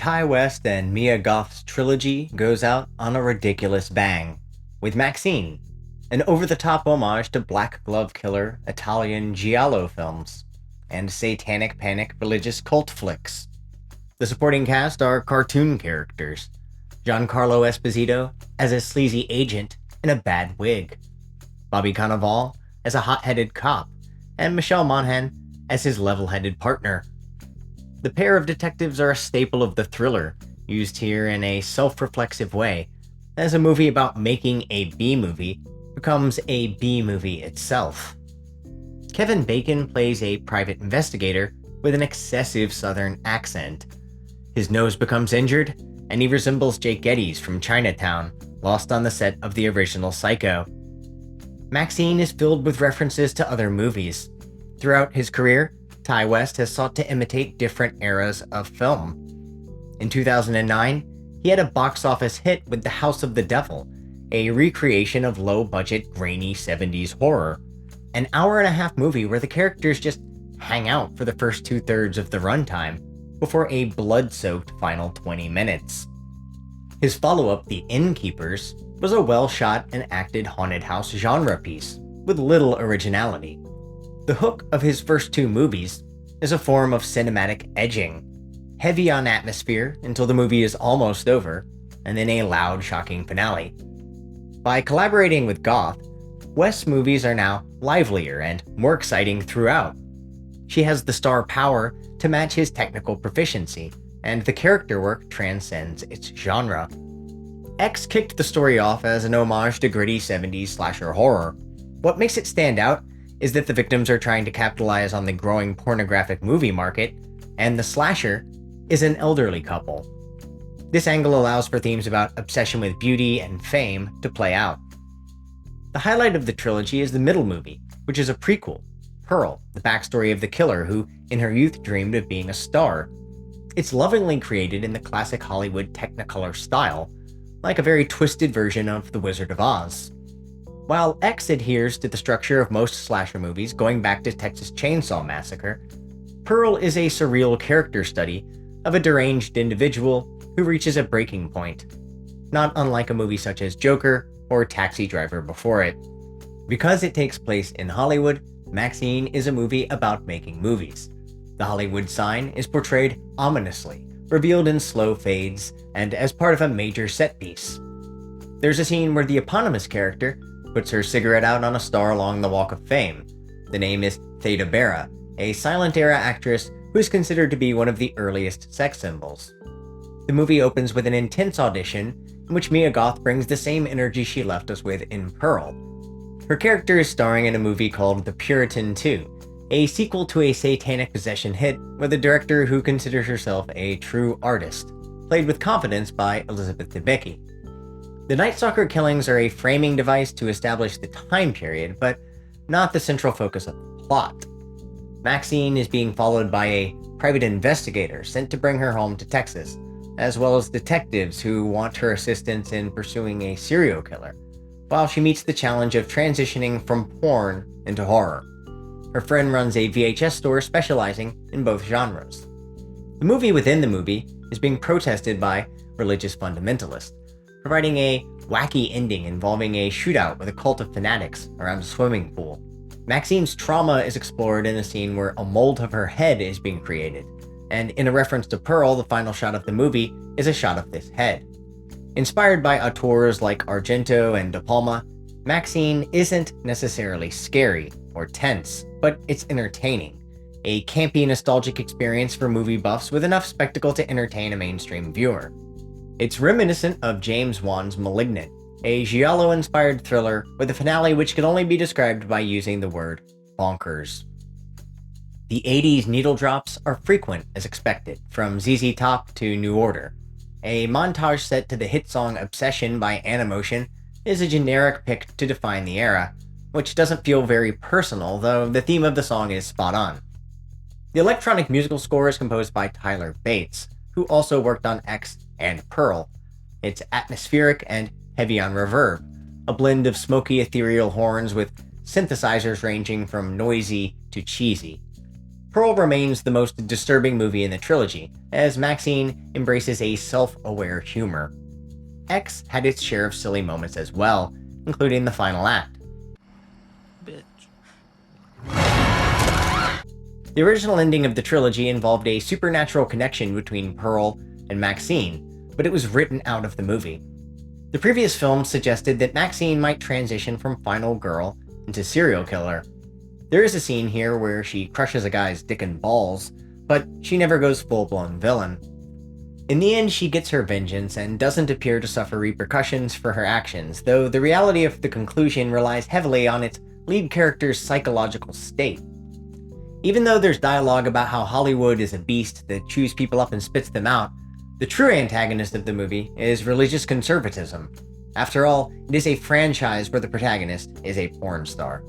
West and Mia Goth's trilogy goes out on a ridiculous bang, with Maxxxine, an over-the-top homage to Black Glove Killer Italian giallo films, and satanic panic religious cult flicks. The supporting cast are cartoon characters, Giancarlo Esposito as a sleazy agent in a bad wig, Bobby Cannavale as a hot-headed cop, and Michelle Monaghan as his level-headed partner. The pair of detectives are a staple of the thriller, used here in a self-reflexive way, as a movie about making a B-movie becomes a B-movie itself. Kevin Bacon plays a private investigator with an excessive southern accent. His nose becomes injured, and he resembles Jake Geddes from Chinatown, lost on the set of the original Psycho. Maxxxine is filled with references to other movies. Throughout his career, Ti West has sought to imitate different eras of film. In 2009, he had a box office hit with The House of the Devil, a recreation of low-budget, grainy 70s horror, an hour-and-a-half movie where the characters just hang out for the first two-thirds of the runtime, before a blood-soaked final 20 minutes. His follow-up, The Innkeepers, was a well-shot and acted haunted house genre piece, with little originality. The hook of his first two movies is a form of cinematic edging, heavy on atmosphere until the movie is almost over, and then a loud, shocking finale. By collaborating with Goth, West's movies are now livelier and more exciting throughout. She has the star power to match his technical proficiency, and the character work transcends its genre. X kicked the story off as an homage to gritty 70s slasher horror. What makes it stand out is that the victims are trying to capitalize on the growing pornographic movie market, and the slasher is an elderly couple. This angle allows for themes about obsession with beauty and fame to play out. The highlight of the trilogy is the middle movie, which is a prequel, Pearl, the backstory of the killer who, in her youth, dreamed of being a star. It's lovingly created in the classic Hollywood Technicolor style, like a very twisted version of The Wizard of Oz. While X adheres to the structure of most slasher movies going back to Texas Chainsaw Massacre, Pearl is a surreal character study of a deranged individual who reaches a breaking point, not unlike a movie such as Joker or Taxi Driver before it. Because it takes place in Hollywood, Maxxxine is a movie about making movies. The Hollywood sign is portrayed ominously, revealed in slow fades, and as part of a major set piece. There's a scene where the eponymous character puts her cigarette out on a star along the Walk of Fame. The name is Theda Bara, a silent-era actress who is considered to be one of the earliest sex symbols. The movie opens with an intense audition in which Mia Goth brings the same energy she left us with in Pearl. Her character is starring in a movie called The Puritan 2, a sequel to a satanic possession hit with a director who considers herself a true artist, played with confidence by Elizabeth Debicki. The Night Stalker killings are a framing device to establish the time period, but not the central focus of the plot. Maxxxine is being followed by a private investigator sent to bring her home to Texas, as well as detectives who want her assistance in pursuing a serial killer, while she meets the challenge of transitioning from porn into horror. Her friend runs a VHS store specializing in both genres. The movie within the movie is being protested by religious fundamentalists, providing a wacky ending involving a shootout with a cult of fanatics around a swimming pool. Maxxine's trauma is explored in a scene where a mold of her head is being created, and in a reference to Pearl, the final shot of the movie is a shot of this head. Inspired by auteurs like Argento and De Palma, Maxxxine isn't necessarily scary or tense, but it's entertaining. A campy, nostalgic experience for movie buffs with enough spectacle to entertain a mainstream viewer. It's reminiscent of James Wan's *Malignant*, a giallo-inspired thriller with a finale which can only be described by using the word bonkers. The 80s needle drops are frequent as expected, from ZZ Top to New Order. A montage set to the hit song Obsession by Animotion is a generic pick to define the era, which doesn't feel very personal, though the theme of the song is spot on. The electronic musical score is composed by Tyler Bates, who also worked on X and Pearl. It's atmospheric and heavy on reverb, a blend of smoky ethereal horns with synthesizers ranging from noisy to cheesy. Pearl remains the most disturbing movie in the trilogy, as Maxxxine embraces a self-aware humor. X had its share of silly moments as well, including the final act. Bitch. The original ending of the trilogy involved a supernatural connection between Pearl and Maxxxine, but it was written out of the movie. The previous film suggested that Maxxxine might transition from final girl into serial killer. There is a scene here where she crushes a guy's dick and balls, but she never goes full-blown villain. In the end, she gets her vengeance and doesn't appear to suffer repercussions for her actions, though the reality of the conclusion relies heavily on its lead character's psychological state. Even though there's dialogue about how Hollywood is a beast that chews people up and spits them out, the true antagonist of the movie is religious conservatism. After all, it is a franchise where the protagonist is a porn star.